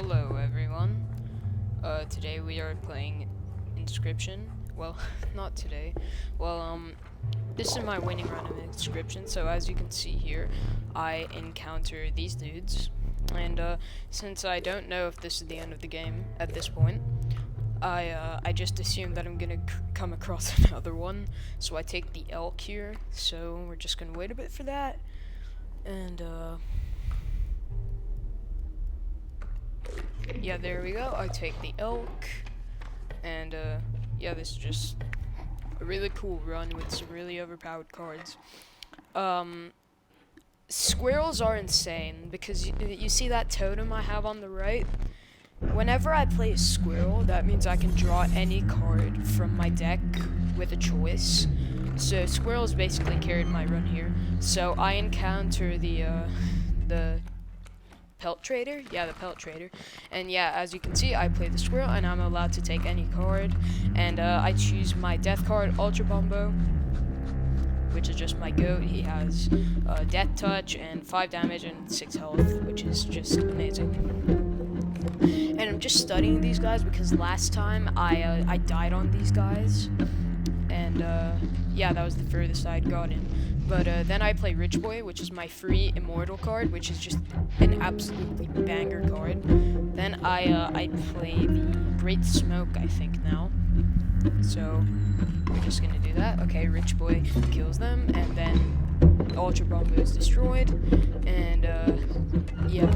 Hello everyone. Today we are playing Inscription. Well, not today. This is my winning run of Inscription, so as you can see here, I encounter these dudes. And since I don't know if this is the end of the game at this point, I just assume that I'm gonna come across another one. So I take the elk here, so we're just gonna wait a bit for that. And yeah, there we go. I take the elk, and yeah, this is just a really cool run with some really overpowered cards. Squirrels are insane because you see that totem I have on the right? Whenever I play a squirrel, that means I can draw any card from my deck with a choice. So squirrels basically carried my run here. So I encounter the pelt trader. Yeah, the pelt trader. And yeah, as you can see, I play the squirrel and I'm allowed to take any card. And I choose my death card, Ultra Bumbo, which is just my goat. He has death touch and 5 damage and 6 health, which is just amazing. And I'm just studying these guys because last time I died on these guys. And yeah, that was the furthest I'd gotten. But then I play Rich Boy, which is my free immortal card, which is just an absolutely banger card. Then I play the Great Smoke, I think, now. So we're just gonna do that. Okay, Rich Boy kills them, and then Ultra Bumbo is destroyed. And yeah.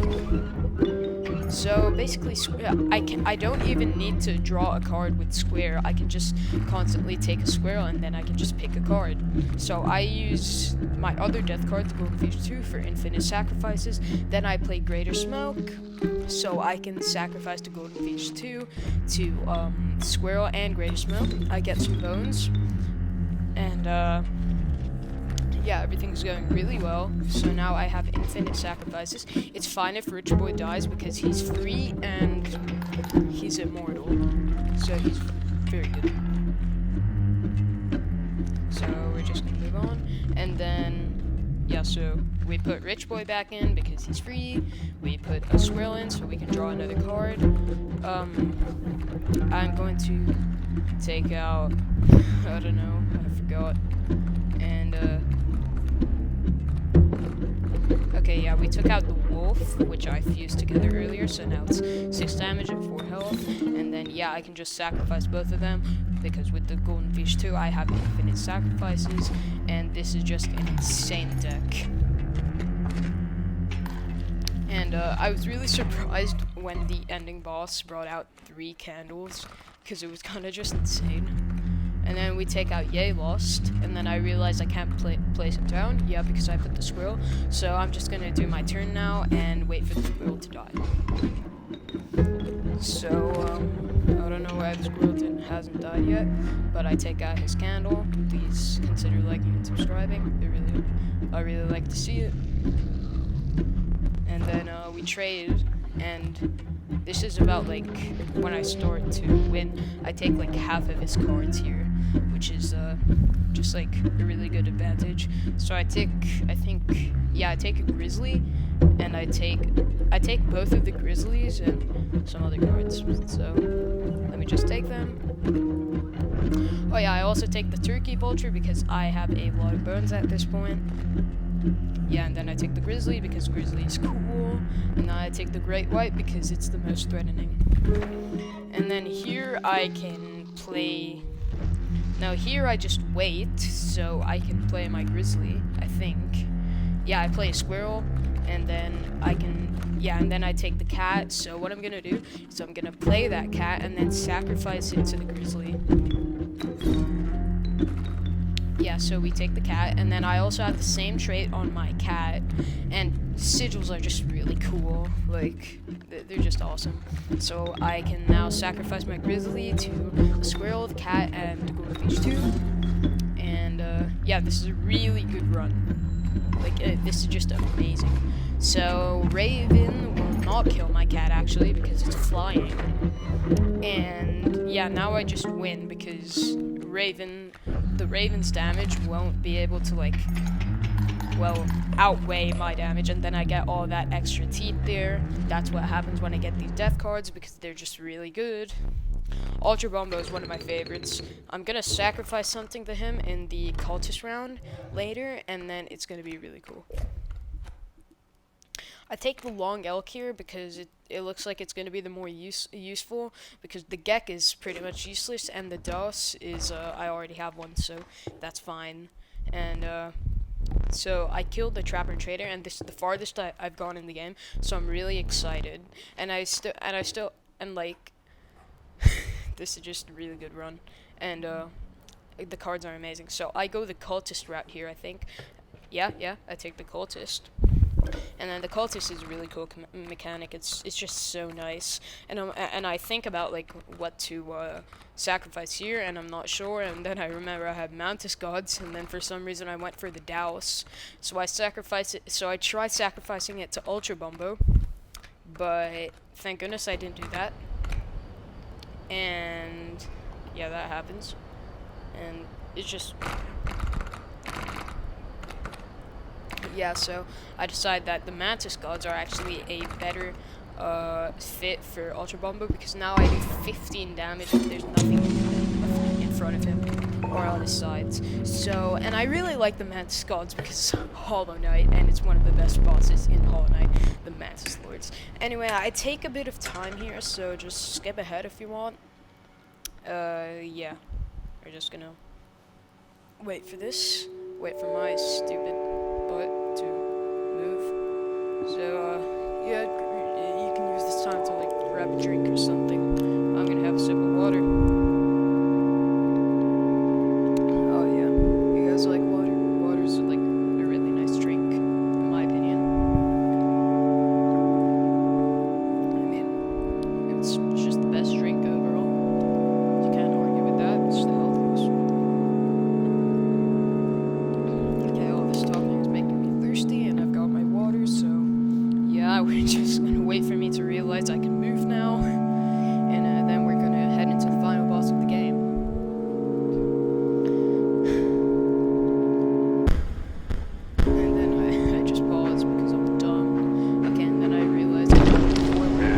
So basically, I don't even need to draw a card with square. I can just constantly take a squirrel and then I can just pick a card. So I use my other death card, the Golden Fish 2, for infinite sacrifices. Then I play Greater Smoke, so I can sacrifice the Golden Fish 2 to squirrel and Greater Smoke. I get some bones, and yeah, everything's going really well. So now I have infinite sacrifices. It's fine if Rich Boy dies because he's free and he's immortal. So he's very good. So we're just gonna move on. And then, yeah, so we put Rich Boy back in because he's free. We put a squirrel in so we can draw another card. I'm going to take out, I don't know, I forgot. And, okay, yeah, we took out the wolf, which I fused together earlier, so now it's 6 damage and 4 health. And then, yeah, I can just sacrifice both of them, because with the Golden Fish 2, I have infinite sacrifices, and this is just an insane deck. And I was really surprised when the ending boss brought out 3 candles, because it was kind of just insane. And then we take out Yay Lost, and then I realize I can't place him down, yeah, because I put the squirrel. So I'm just gonna do my turn now and wait for the squirrel to die. So, I don't know why the squirrel hasn't died yet, but I take out his candle. Please consider liking and subscribing. I really like to see it. And then we trade, and this is about, like, when I start to win, I take, like, half of his cards here, which is, just, like, a really good advantage. So I take a grizzly, and I take both of the grizzlies and some other cards. So, let me just take them. Oh yeah, I also take the turkey vulture because I have a lot of bones at this point. Yeah, and then I take the grizzly because grizzly is cool, and then I take the great white because it's the most threatening. And then here I can play. Now here I just wait, so I can play my grizzly, I think. Yeah, I play a squirrel, and then and then I take the cat. So what I'm gonna do is I'm gonna play that cat and then sacrifice it to the grizzly. Yeah, so we take the cat, and then I also have the same trait on my cat, and sigils are just really cool, like, they're just awesome. So I can now sacrifice my grizzly to a squirrel, the cat, and the Golden Fish 2, and yeah, this is a really good run. Like, this is just amazing. So Raven will not kill my cat, actually, because it's flying, and yeah, now I just win because the Raven's damage won't be able to, like, well, outweigh my damage, and then I get all that extra teeth there. That's what happens when I get these death cards, because they're just really good. Ultra Bombo is one of my favorites. I'm gonna sacrifice something to him in the cultist round later, and then it's gonna be really cool. I take the long elk here because it looks like it's going to be the more useful, because the Gek is pretty much useless, and the Dos is, I already have one, so that's fine. And, so I killed the Trapper and Trader, and this is the farthest I've gone in the game, so I'm really excited. And like, this is just a really good run, and, the cards are amazing. So I go the cultist route here, I think. Yeah, I take the cultist. And then the cultist is a really cool mechanic. It's just so nice. And I think about like what to sacrifice here, and I'm not sure. And then I remember I have Mantis Gods, and then for some reason I went for the Douse. So I sacrifice it. So I try sacrificing it to Ultra Bumbo, but thank goodness I didn't do that. And yeah, that happens. And it's just. Yeah, so I decide that the Mantis Gods are actually a better fit for Ultra Bombo, because now I do 15 damage and there's nothing in front of him or on his sides. So, and I really like the Mantis Gods because Hollow Knight, and it's one of the best bosses in Hollow Knight, the Mantis Lords. Anyway, I take a bit of time here, so just skip ahead if you want. Yeah, we're just gonna wait for this. Wait for my stupid butt to move. So, yeah, you can use this time to, like, grab a drink or something. I'm gonna have a sip of water. Oh, yeah. You guys like water? Water's, like, a really nice drink, in my opinion. I mean, it's just the best drink overall. You can't argue with that. It's the healthiest. We're just gonna wait for me to realize I can move now, and then we're gonna head into the final boss of the game. And then I just pause because I'm dumb. Okay, and then I realize I can move forward,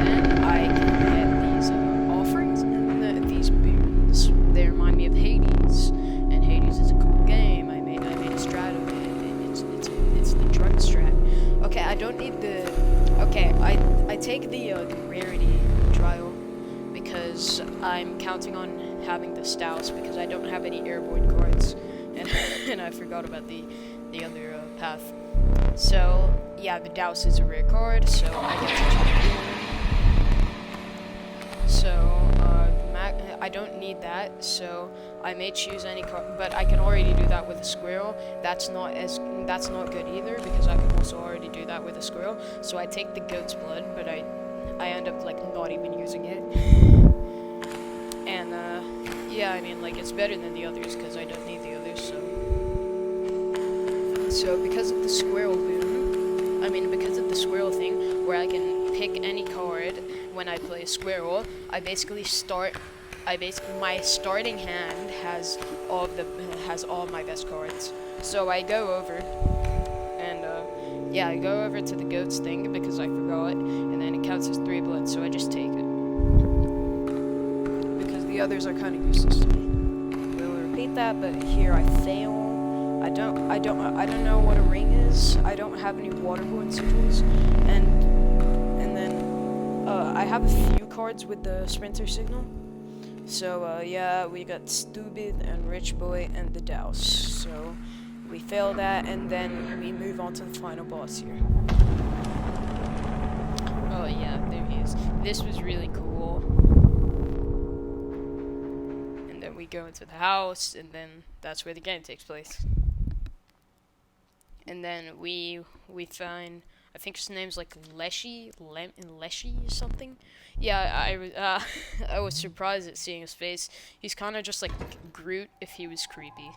and I can get these offerings and these boons. They remind me of Hades, and Hades is a cool game. I made a strat of it, and it's the drug strat. Okay, I don't need the. Okay, I take the rarity trial because I'm counting on having the Stouse because I don't have any airborne cards, and I forgot about the other path. So yeah, the Douse is a rare card, so I get to choose boon. So I don't need that, so I may choose any card, but I can already do that with a squirrel. That's not good either, because I can also already do that with a squirrel. So I take the goat's blood, but I end up like not even using it. And yeah, I mean, like, it's better than the others because I don't need the others. So because of the squirrel boon, because of the squirrel thing, where I can pick any card when I play a squirrel, my starting hand has all my best cards. So I go over, and yeah, I go over to the goats thing because I forgot, and then it counts as 3 blood, so I just take it because the others are kind of useless to me. We'll repeat that, but here I fail. I don't know what a ring is. I don't have any waterborne sigils, and then I have a few cards with the sprinter signal. So, yeah, we got Stupid and Rich Boy and the Douse. So, we fail that, and then we move on to the final boss here. Oh, yeah, there he is. This was really cool. And then we go into the house, and then that's where the game takes place. And then we find, I think his name's like Leshy or something. Yeah, I was surprised at seeing his face. He's kind of just like Groot if he was creepy.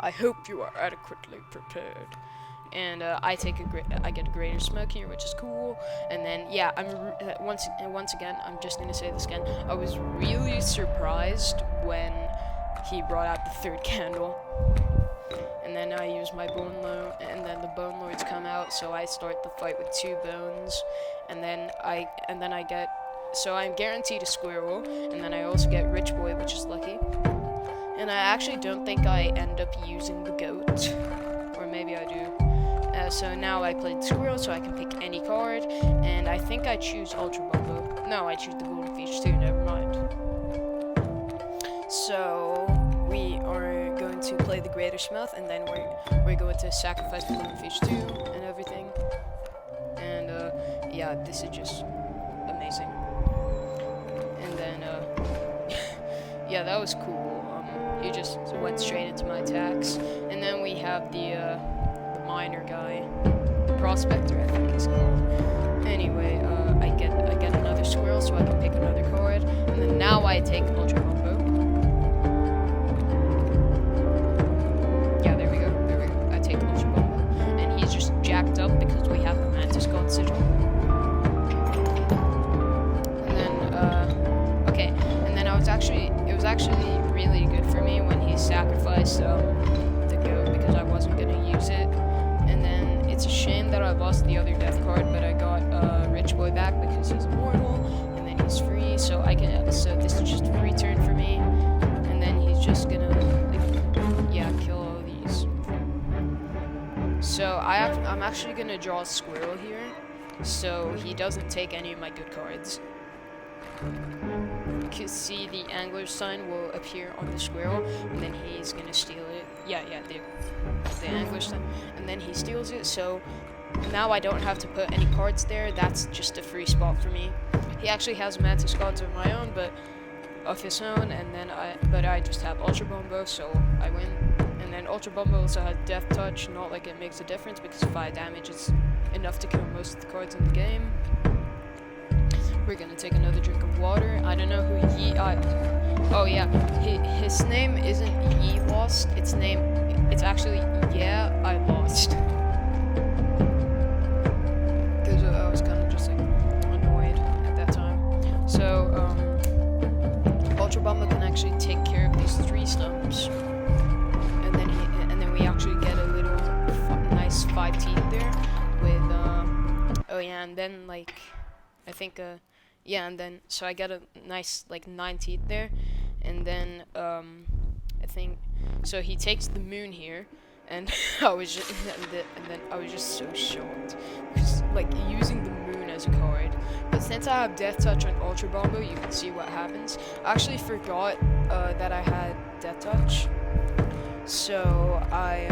I hope you are adequately prepared. And I get a greater smoke here, which is cool. And then yeah, once again, I'm just gonna say this again. I was really surprised when he brought out the 3rd candle. and then I use my bone lord, and then the bone lords come out, so I start the fight with 2 bones, and then I get, so I'm guaranteed a squirrel, and then I also get rich boy, which is lucky. And I actually don't think I end up using the goat, or maybe I do. So now I played squirrel, so I can pick any card, and I think I choose Ultra Bumbo. No, I choose the golden fish too, never mind. So we are going to play the greater smith, and then we're going to sacrifice the golden fish too, and everything. And yeah, this is just amazing. And then yeah, that was cool. You just went straight into my attacks, and then we have the miner guy, the prospector, I think he's called. Anyway, I get another squirrel, so I can pick another card, and then now I take Ultra Combo. Yeah, there we go. I take Ultra Combo, and he's just jacked up because we have the Mantis God sigil. And then, okay, and then it was actually really good for me when he sacrificed the goat because I wasn't gonna use it. And then it's a shame that I lost the other death card, but I got Rich Boy back because he's immortal, and then he's free, so so this is just a free turn for me, and then he's just gonna, yeah, kill all these. So I'm actually gonna draw a squirrel here, so he doesn't take any of my good cards. You can see the angler's sign will appear on the squirrel, and then he's gonna steal it. Yeah, the angler's sign, and then he steals it. So now I don't have to put any cards there. That's just a free spot for me. He actually has Mantis Gods of my own, but of his own, and then I just have Ultra Bumbo, so I win. And then Ultra Bumbo also has Death Touch. Not like it makes a difference because 5 damage is enough to kill most of the cards in the game. We're gonna take another drink of water. I don't know who oh yeah, his name isn't Ye Lost. It's actually Yeah I Lost. Because I was kind of just like annoyed at that time. So Ultra Bumbo can actually take care of these 3 stumps, and then we actually get a little nice 5 teeth there with oh yeah, and then like I think yeah, and then so I get a nice like 9 teeth there, and then I think so he takes the moon here, and I was just so shocked because like using the moon as a card. But since I have Death Touch on Ultra Bumbo, you can see what happens. I actually forgot that I had Death Touch, so I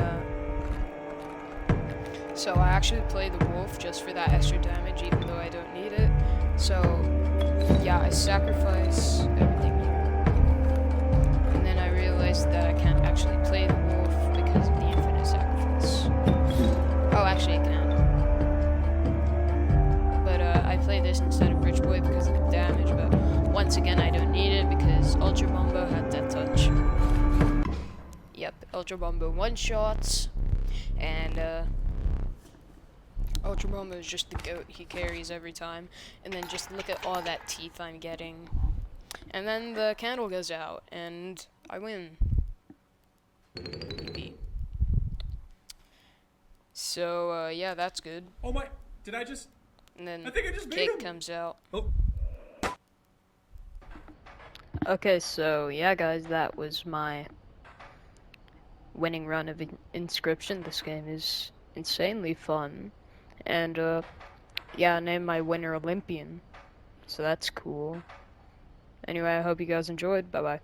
actually play the wolf just for that extra damage, even though I don't need it. So yeah, I sacrifice everything here, and then I realized that I can't actually play the wolf because of the infinite sacrifice. Oh, actually I can, but I play this instead of Rich Boy because of the damage. But once again, I don't need it because Ultra Bumbo had Death Touch. Yep, Ultra Bumbo 1-shots, and Ultra Bumbo is just the goat he carries every time. And then just look at all that teeth I'm getting. And then the candle goes out, and I win. Maybe. So, yeah, that's good. Oh my, did I just... And then I think I just made cake him. comes out. Oh. Okay, so, yeah, guys, that was my winning run of Inscription. This game is insanely fun. And, yeah, I named my winner Olympian. So that's cool. Anyway, I hope you guys enjoyed. Bye-bye.